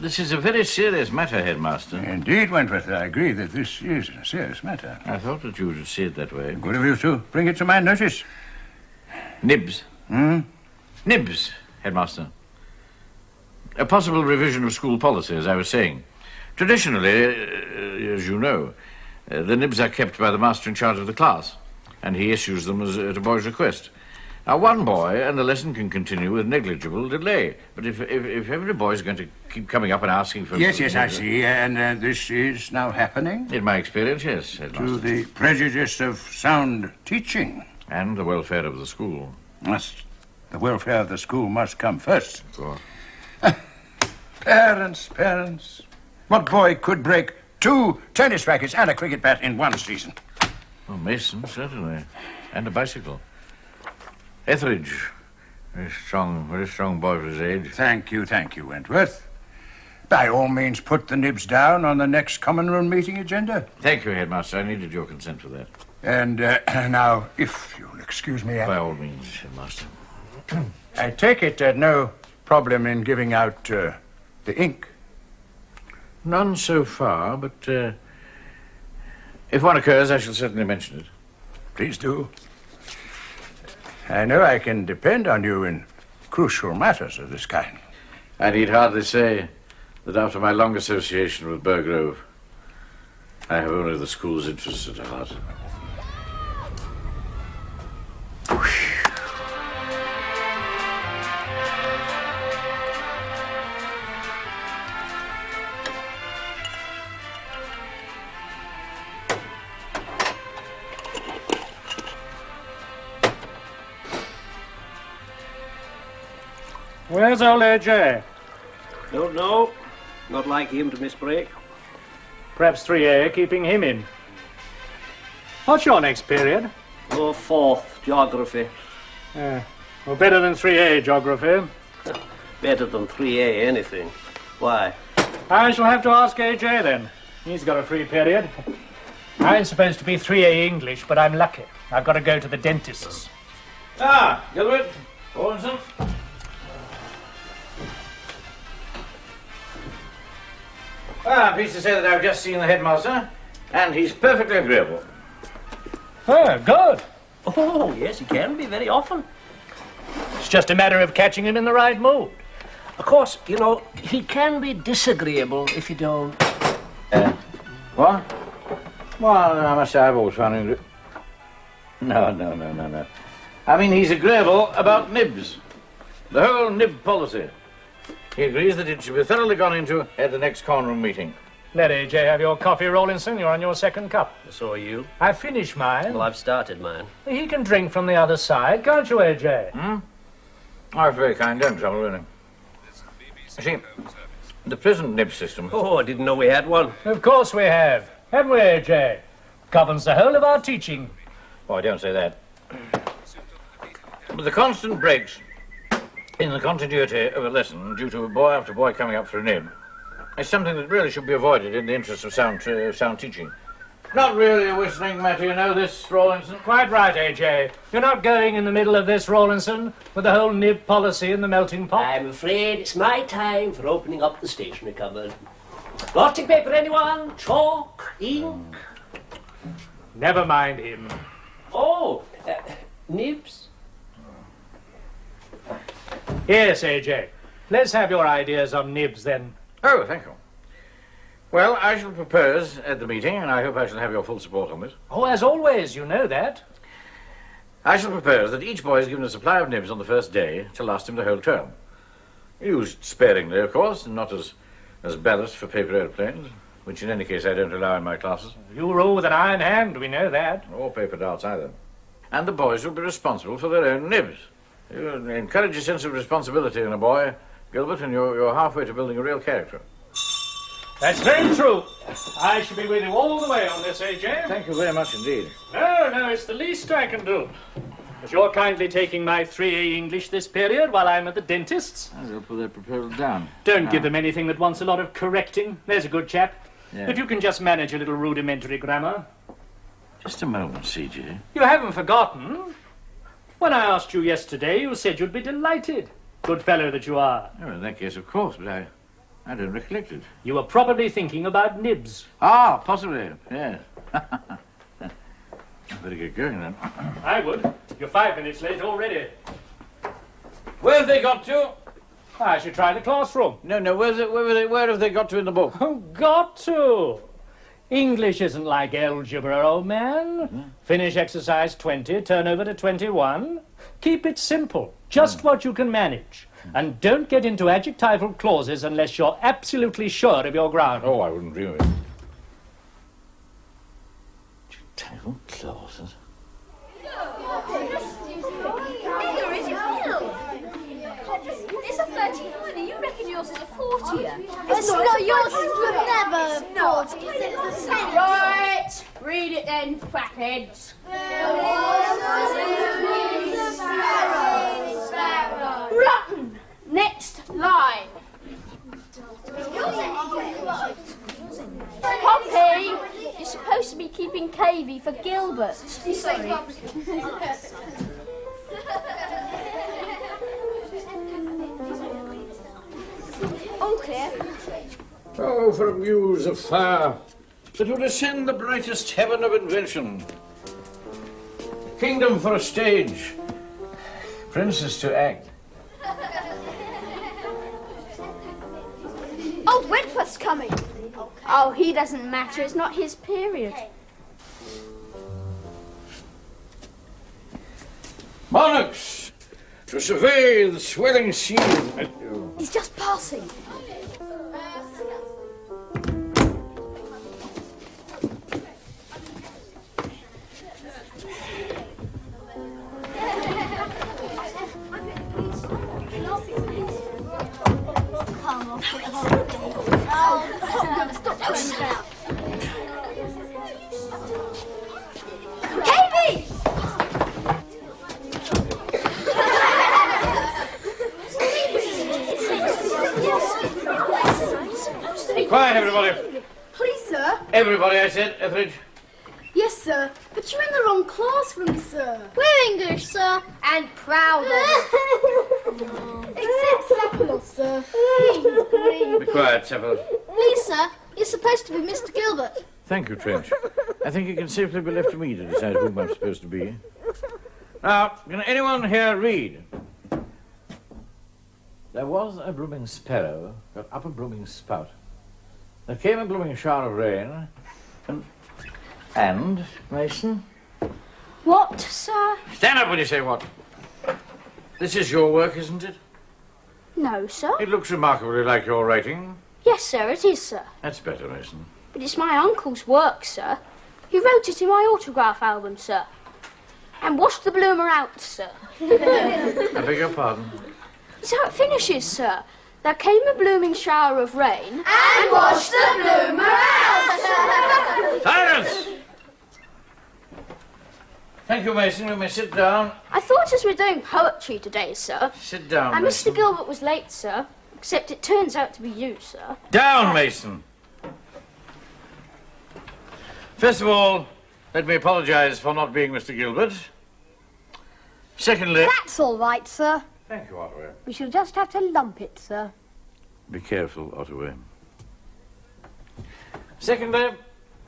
This is a very serious matter, Headmaster. Indeed, Wentworth, I agree that this is a serious matter. I thought that you would see it that way. Good of you to bring it to my notice. Nibs. Nibs, Headmaster. A possible revision of school policy, as I was saying. Traditionally, as you know, the nibs are kept by the master in charge of the class, and he issues them at a boy's request. Now, one boy and the lesson can continue with negligible delay. But if every boy is going to keep coming up and asking for... Yes, I see. And this is now happening? In my experience, yes, Headmaster. To the prejudice of sound teaching. And the welfare of the school. The welfare of the school must come first. Of course. Parents. What boy could break 2 tennis rackets and a cricket bat in one season? Well, Mason, certainly. And a bicycle. Etheridge. Very strong boy for his age. Thank you, Wentworth. By all means, put the nibs down on the next common room meeting agenda. Thank you, Headmaster. I needed your consent for that. And now, if you'll excuse me... By all means, Headmaster. I take it no problem in giving out the ink? None so far, but if one occurs, I shall certainly mention it. Please do. I know I can depend on you in crucial matters of this kind. I need hardly say that after my long association with Burgrove, I have only the school's interests at heart. Where's old AJ? Don't know. Not like him to miss break. Perhaps 3A keeping him in. What's your next period? Oh, 4th, geography. Well, better than 3A geography. Better than 3A anything. Why? I shall have to ask AJ then. He's got a free period. I'm supposed to be 3A English, but I'm lucky. I've got to go to the dentist's. Ah, Gilbert. Rawlinson. Well, I'm pleased to say that I've just seen the headmaster, and he's perfectly agreeable. Oh, good. Oh, yes, he can be very often. It's just a matter of catching him in the right mood. Of course, you know, he can be disagreeable if you don't... What? Well, I must say I've always found him... No. I mean, he's agreeable about nibs. The whole nib policy. He agrees that it should be thoroughly gone into at the next corner room meeting. Let AJ have your coffee, Rawlinson. You're on your second cup. So are you. I've finished mine. Well, I've started mine. He can drink from the other side, can't you, AJ? Oh, it's very kind. Don't trouble, really. You see, the prison nib system... Oh, I didn't know we had one. Of course we have. Haven't we, AJ? Governs the whole of our teaching. Oh, I don't say that. But the constant breaks in the continuity of a lesson due to boy after boy coming up for a nib is something that really should be avoided in the interest of sound teaching. Not really a whistling matter, you know this, Rawlinson. Quite right, AJ. You're not going in the middle of this, Rawlinson, with the whole nib policy in the melting pot. I'm afraid it's my time for opening up the stationery cupboard. Blotting paper, anyone? Chalk? Ink? Never mind him. Oh, nibs? Yes, AJ. Let's have your ideas on nibs, then. Oh, thank you. Well, I shall propose at the meeting, and I hope I shall have your full support on this. Oh, as always, you know that. I shall propose that each boy is given a supply of nibs on the first day to last him the whole term. Used sparingly, of course, and not as ballast for paper aeroplanes, which in any case I don't allow in my classes. You rule with an iron hand, we know that. Or paper darts either. And the boys will be responsible for their own nibs. You encourage a sense of responsibility in a boy, Gilbert, and you're halfway to building a real character. That's very true. I shall be with you all the way on this, AJ. Thank you very much indeed. No, it's the least I can do. But you're kindly taking my 3A English this period while I'm at the dentist's. I'll put that proposal down. Don't give them anything that wants a lot of correcting. There's a good chap. Yeah. If you can just manage a little rudimentary grammar. Just a moment, CJ. You haven't forgotten. When I asked you yesterday, you said you'd be delighted. Good fellow that you are. Oh, in that case, of course, but I don't recollect it. You were probably thinking about Nibs. Ah, possibly, yes. Better get going then. I would. You're 5 minutes late already. Where have they got to? I should try the classroom. No, where have they got to in the book? Oh, got to. English isn't like algebra, old man. Finish exercise 20, turn over to 21. Keep it simple, just what you can manage. And don't get into adjectival clauses unless you're absolutely sure of your ground. Oh, I wouldn't dream of it. Adjectival clauses? It's a 39er. You reckon yours is a 40er? It's not yours. It's never 40. It's the same. Right. Read it then, fatheads. Rotten. Next line. Poppy, you're supposed to be keeping Cavey for Gilbert. Sorry. All clear. Oh, for a muse of fire that would ascend the brightest heaven of invention. Kingdom for a stage, princess to act. Old Wentworth's coming. Oh, he doesn't matter. It's not his period. Monarchs, to survey the swelling sea. He's just passing. Cavey! Quiet, everybody. Please, sir. Everybody, I said, Etheridge. Yes, sir. But you're in the wrong classroom, sir. We're English, sir, and proud of it. Except Sepulveda, sir. Please, Be quiet, Seville. please, sir. You're supposed to be Mr. Gilbert. Thank you, Trench. I think it can safely be left to me to decide whom I'm supposed to be. Now, can anyone here read? There was a blooming sparrow got up a blooming spout. There came a blooming shower of rain, and Mason? What, sir? Stand up when you say what. This is your work, isn't it? No, sir. It looks remarkably like your writing. Yes, sir, it is, sir. That's better, Mason. But it's my uncle's work, sir. He wrote it in my autograph album, sir. And washed the bloomer out, sir. I beg your pardon. So it finishes, sir. There came a blooming shower of rain. And wash the bloomer out. Silence! Thank you, Mason. You may sit down. I thought as we're doing poetry today, sir. Sit down, And Mason. Mr. Gilbert was late, sir. Except it turns out to be you, sir. Down, Mason. First of all, let me apologise for not being Mr. Gilbert. Secondly... That's all right, sir. Thank you, Otway. We shall just have to lump it, sir. Be careful, Otway. Secondly,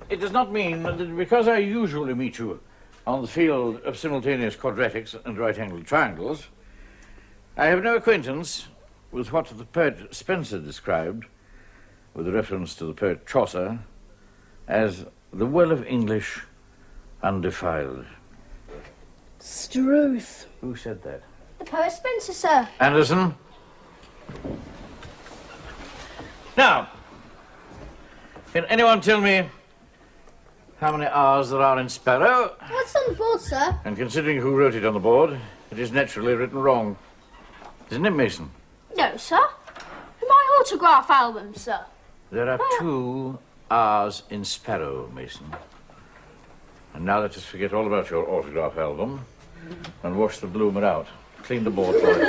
it does not mean that because I usually meet you on the field of simultaneous quadratics and right-angled triangles, I have no acquaintance with what the poet Spencer described, with reference to the poet Chaucer, as the well of English undefiled. Struth. Who said that? The poet Spencer, sir. Anderson? Now, can anyone tell me how many R's there are in Sparrow? What's on the board, sir? And considering who wrote it on the board, it is naturally written wrong. Isn't it, Mason? No, sir. In my autograph album, sir. There are 2 R's in Sparrow, Mason. And now let us forget all about your autograph album and wash the bloomer out. Clean the board for it.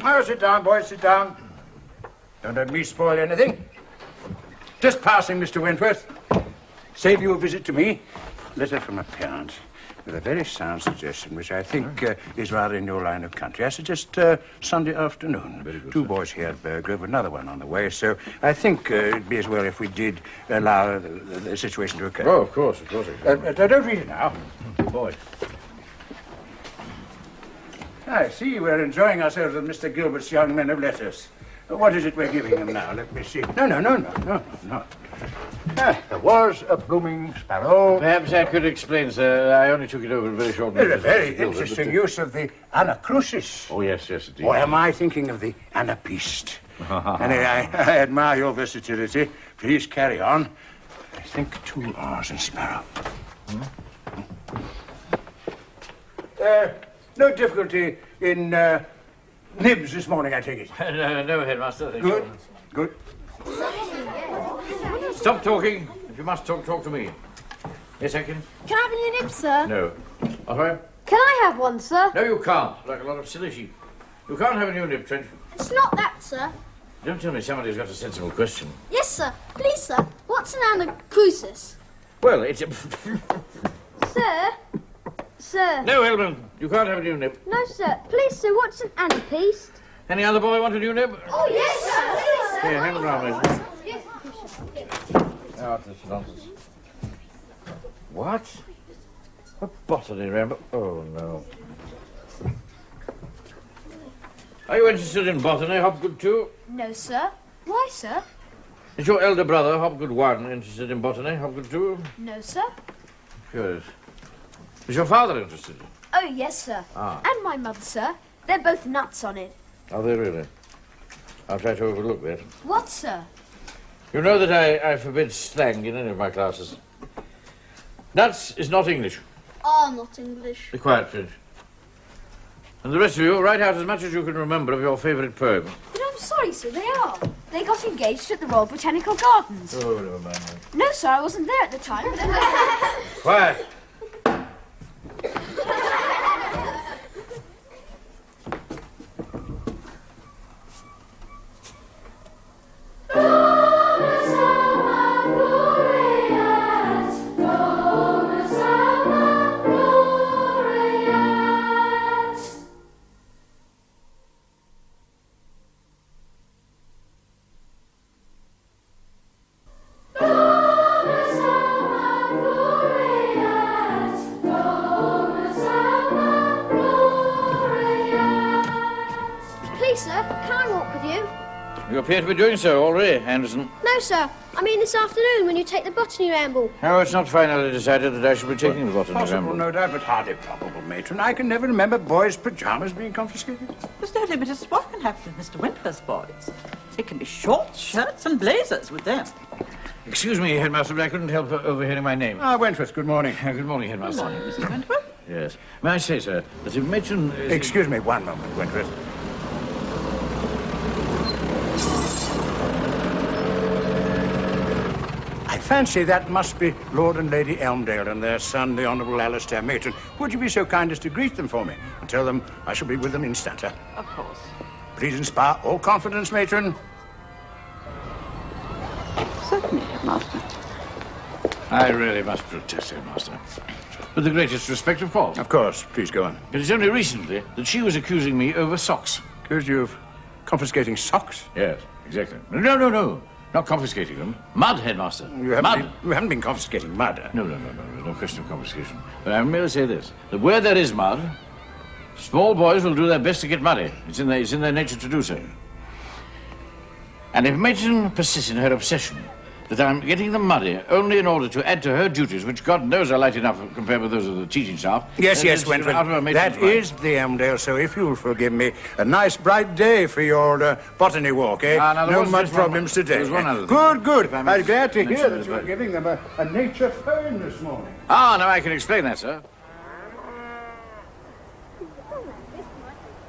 Now, sit down, boys, sit down. Don't let me spoil anything. Just passing, Mr. Wentworth. Save you a visit to me. Letter from a parent. with a very sound suggestion, which I think is rather in your line of country. I suggest Sunday afternoon. Very good, Two sir. boys here at Grove, another one on the way, so I think it'd be as well if we did allow the situation to occur. Oh, of course. Don't read it now. Boy. I see we're enjoying ourselves with Mr. Gilbert's young men of letters. What is it we're giving them now? Let me see. No. There was a blooming sparrow. Perhaps I could explain, sir. I only took it over a very short There's a minute. very interesting use of the anacrusis. Oh, yes, indeed. Or am I thinking of the anapiste? Anyway, I admire your versatility. Please carry on. I think 2 R's in sparrow. No difficulty in nibs this morning, I take it. No, Headmaster. Thank Good. you. Stop talking. If you must talk to me. Yes, I can. Can I have a new nib, sir? No. Otway? Can I have one, sir? No, you can't. Like a lot of silly sheep. You can't have a new nib, Trench. It's not that, sir. Don't tell me somebody's got a sensible question. Yes, sir. Please, sir. What's an anacrusis? Well, it's a... Sir? Sir? No, Hellman, you can't have a new nib. No, sir. Please, sir, what's an anapiste? Any other boy want a new nib? Oh, yes, sir. Here, hang around, Mason. Oh, this nonsense. What? A botany ramble? Oh, no. Are you interested in botany, Hopgood 2? No, sir. Why, sir? Is your elder brother, Hopgood 1, interested in botany, Hopgood 2? No, sir. Good. Is your father interested? Oh, yes, sir. Ah. And my mother, sir. They're both nuts on it. Are they really? I'll try to overlook that. What, sir? You know that I forbid slang in any of my classes. Nuts is not English. Oh, not English. Be quiet, Finch. And the rest of you, write out as much as you can remember of your favourite poem. But I'm sorry, sir, they are. They got engaged at the Royal Botanical Gardens. Oh, never mind. No, sir, I wasn't there at the time. Quiet. Please, sir, can I walk with you? You appear to be doing so already, Anderson. No, sir. I mean this afternoon when you take the botany ramble. No, it's not finally decided that I should be taking the botany Possible, ramble. no doubt, but hardly probable, matron. I can never remember boys' pyjamas being confiscated. There's no limit as to what can happen with Mr. Wentworth's boys. It can be shorts, shirts, and blazers with them. Excuse me, Headmaster, but I couldn't help overhearing my name. Ah, Wentworth, good morning. Good morning, Headmaster. Good morning, Mr. Wentworth. Yes. May I say, sir, that if matron... Excuse me one moment, Wentworth. I fancy that must be Lord and Lady Elmdale and their son, the Honourable Alastair Matron. Would you be so kind as to greet them for me and tell them I shall be with them instanter? Of course. Please inspire all confidence, Matron. Certainly, Headmaster. I really must protest, Headmaster. With the greatest respect, of course. Of course. Please go on. It is only recently that she was accusing me over socks. Accused you of confiscating socks? Yes, exactly. No. Not confiscating them. Mud, Headmaster. You haven't been confiscating mud. No question of confiscation. But I merely say this, that where there is mud, small boys will do their best to get muddy. It's in their nature to do so. And if Matron persists in her obsession that I'm getting them muddy only in order to add to her duties, which God knows are light enough compared with those of the teaching staff... Yes, then it's Wentworth. out of her matron's That mind. is the Elmdale, so if you'll forgive me, a nice bright day for your botany walk, eh? Now, there No was mud just one- problems today. there was one other thing. Good. If I may I'm glad to hear mention that it, you're but- giving them a nature phone this morning. Ah, now I can explain that, sir.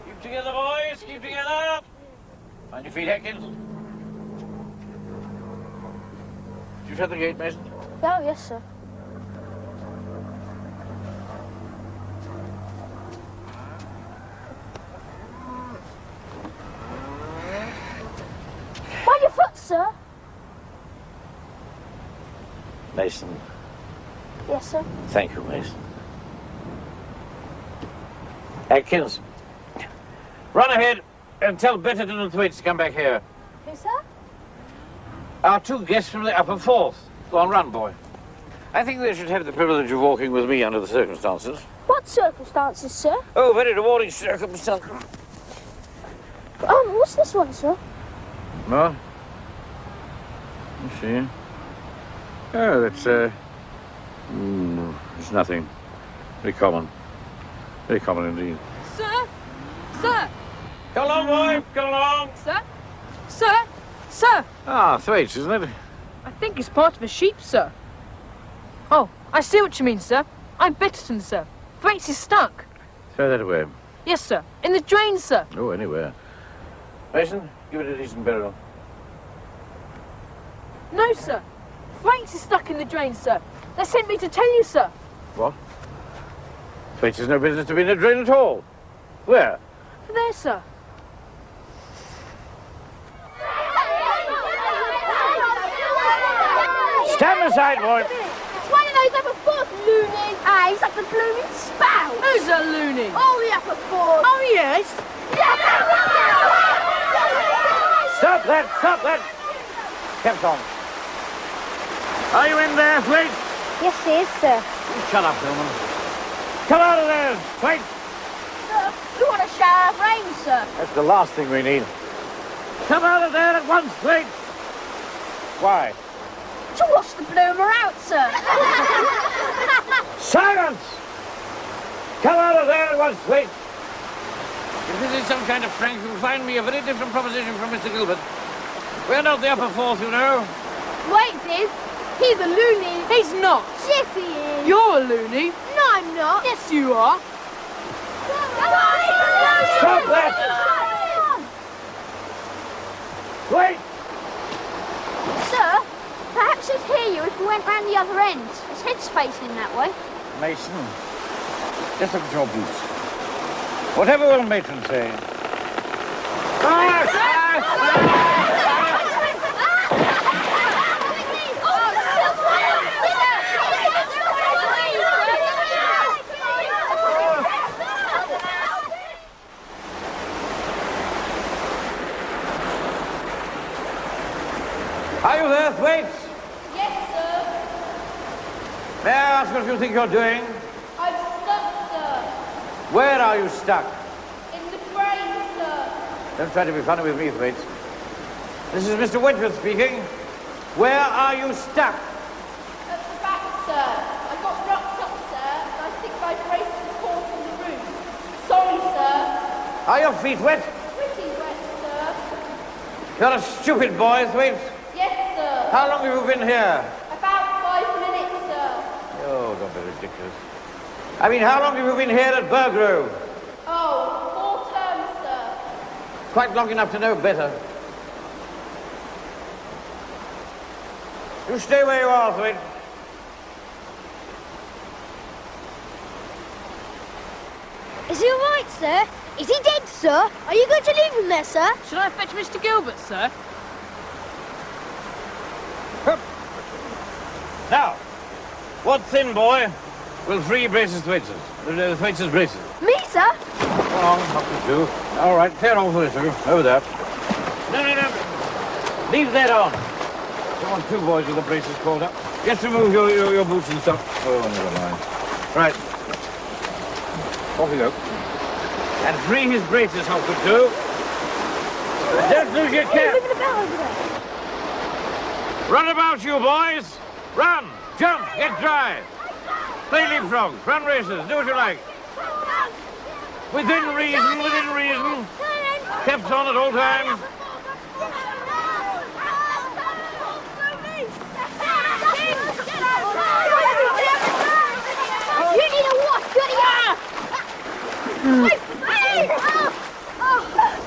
Keep together, boys. Keep together. Find your feet, Atkins. Did you shut the gate, Mason? Oh, yes, sir. Mind your foot, sir. Mason. Yes, sir. Thank you, Mason. Atkins, run ahead and tell Betterton and Thwaites to come back here. Who, sir? Our two guests from the upper fourth. Go on, run, boy. I think they should have the privilege of walking with me under the circumstances. What circumstances, sir? Oh, very rewarding circumstances. What's this one, sir? No? Let's see. Oh, that's, it's nothing. Very common. Very common indeed. Sir? Sir? Come along, boy. Come along. Sir? Sir? Sir? Ah, Thwaites, isn't it? I think it's part of a sheep, sir. Oh, I see what you mean, sir. I'm Betterton, sir. Thwaites is stuck. Throw that away. Yes, sir. In the drain, sir. Oh, anywhere. Mason, give it a decent burial. No, sir. Thwaites is stuck in the drain, sir. They sent me to tell you, sir. What? Thwaites has no business to be in a drain at all. Where? There, sir. Stand aside, boy. It's one of those upper fourth loonies. Ah, he's like the blooming spout. Who's a loony? Oh, the upper fourth. Oh, yes. Stop that! Stop that! Kept on. Are you in there, Thwaites? Yes, he is, sir. Shut up, Hillman. Come out of there, Thwaites! Sir, we want a shower of rain, sir. That's the last thing we need. Come out of there at once, Thwaites! Why? To wash the bloomer out, sir. Silence! Come out of there at once, Thwaites! If this is some kind of prank, you'll find me a very different proposition from Mr. Gilbert. We're not the upper fourth, you know. Wait, is. He's a loony. He's not. Yes, he is. You're a loony. No, I'm not. Yes, you are. Stop that! Wait! Sir, perhaps he'd hear you if we went round the other end. His head's facing that way. Mason, just look at your boots. Whatever will Matron say? Are you there, Thwaites? Yes, sir. May I ask what you think you're doing? I'm stuck, sir. Where are you stuck? In the brain, sir. Don't try to be funny with me, Thwaites. This is Mr. Wentworth speaking. Where are you stuck? At the back, sir. I got rocked up, sir, and I think my brace is caught in the roof. Sorry, sir. Are your feet wet? Pretty wet, sir. You're a stupid boy, Thwaites. Yes, sir. How long have you been here? About 5 minutes, sir. Oh, don't be ridiculous. I mean, how long have you been here at Burgrove? Oh, 4 terms, sir. Quite long enough to know better. You stay where you are, Thwaites. Is he all right, sir? Is he dead, sir? Are you going to leave him there, sir? Should I fetch Mr. Gilbert, sir? Now, what thin boy will free braces Thwaites? Thwaites' braces. Me, sir? Go on, up to two. All right, clear off for this, sir. Over there. No. Leave that on. Don't want two boys with the braces called up. Just remove your boots and stuff. Oh, never mind. Right. Off you go. And free his braces, Hopper, too. Don't lose your cap. Moving about over there. Run about, you boys. Run, jump, get dry. Play leapfrog, run races, do what you like. Within reason. Kept on at all times. You need a wash, don't you?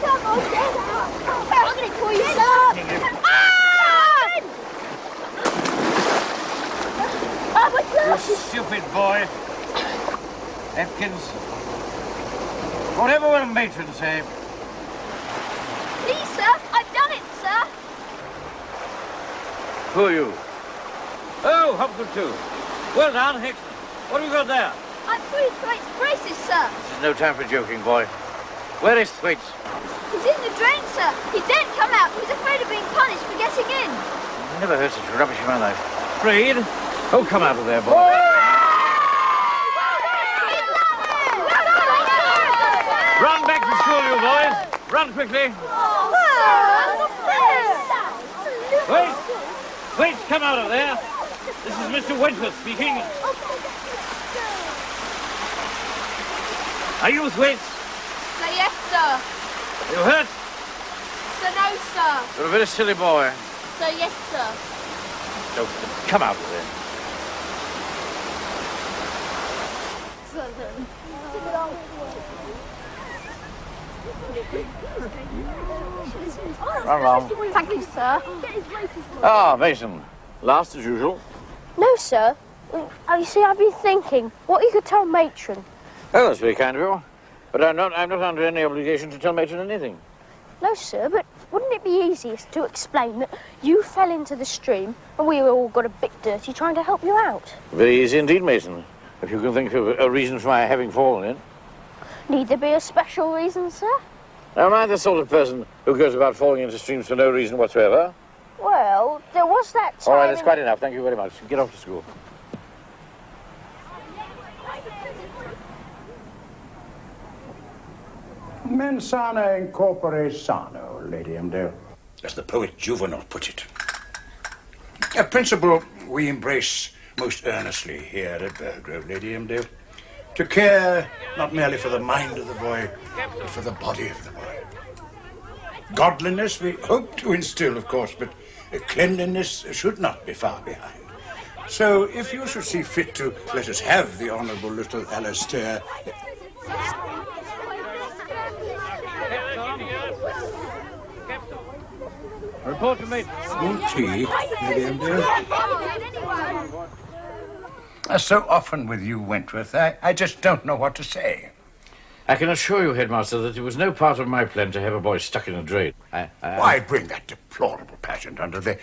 Come on, get out. I'm going to call you, sir. Oh, my You gosh. stupid boy. Atkins. Whatever will Matron say? Please, sir. I've done it, sir. Who are you? Oh, Hopgood too. Well done, Hicks. What have you got there? I'm through Thwaites' braces, sir. This is no time for joking, boy. Where is Thwaites? He's in the drain, sir. He daren't come out. He's afraid of being punished for getting in. I never heard such rubbish in my life. Afraid? Oh, come out of there, boy. Run back to school, you boys. Run quickly. Wait! Wait, come out of there. This is Mr. Wentworth speaking. Are you Thwaites? Sir, yes, sir. You hurt? Sir, no, sir. You're a very silly boy. Sir, yes, sir. No, come out of there. Run along. Thank you, sir. Ah, Mason. Last as usual. No, sir. Oh, you see, I've been thinking what you could tell Matron. Oh, that's very kind of you. But I'm not under any obligation to tell Matron anything. No, sir, but wouldn't it be easiest to explain that you fell into the stream and we all got a bit dirty trying to help you out? Very easy indeed, Mason. If you can think of a reason for my having fallen in. Need there be a special reason, sir? Now, am I the sort of person who goes about falling into streams for no reason whatsoever? Well, there was that time... All right, that's quite enough. Thank you very much. Get off to school. Mens sana in corpore sano, Lady Emdale, as the poet Juvenal put it. A principle we embrace most earnestly here at Bergrove, Lady Emdale. To care not merely for the mind of the boy, but for the body of the boy. Godliness we hope to instill, of course, but cleanliness should not be far behind. So if you should see fit to let us have the Honourable little Alastair... Report to me. Small tea, Lady Emdale. So often with you, Wentworth, I just don't know what to say. I can assure you, Headmaster, that it was no part of my plan to have a boy stuck in a drain. Why bring that deplorable pageant under the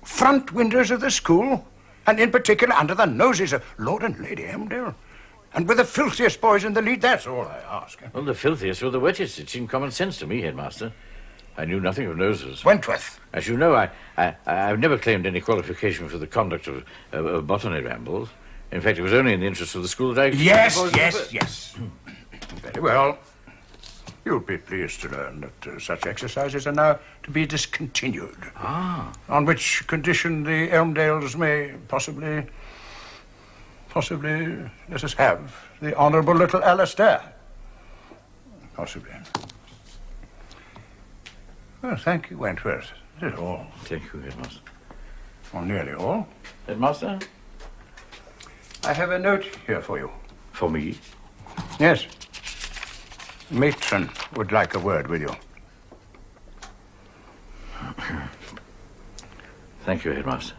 front windows of the school, and in particular under the noses of Lord and Lady Emdale? And with the filthiest boys in the lead, that's all I ask. Well, the filthiest were the wettest. It seemed common sense to me, Headmaster. I knew nothing of noses. Wentworth. As you know, I've never claimed any qualification for the conduct of botany rambles. In fact, it was only in the interest of the school that I... Yes. Very well. You'll be pleased to learn that such exercises are now to be discontinued. Ah. On which condition the Elmdales may possibly let us have the Honourable little Alastair. Possibly. Well, thank you, Wentworth. That is all. Thank you, Headmaster. Or nearly all. Headmaster? I have a note here for you. For me? Yes. Matron would like a word with you. Thank you, Headmaster.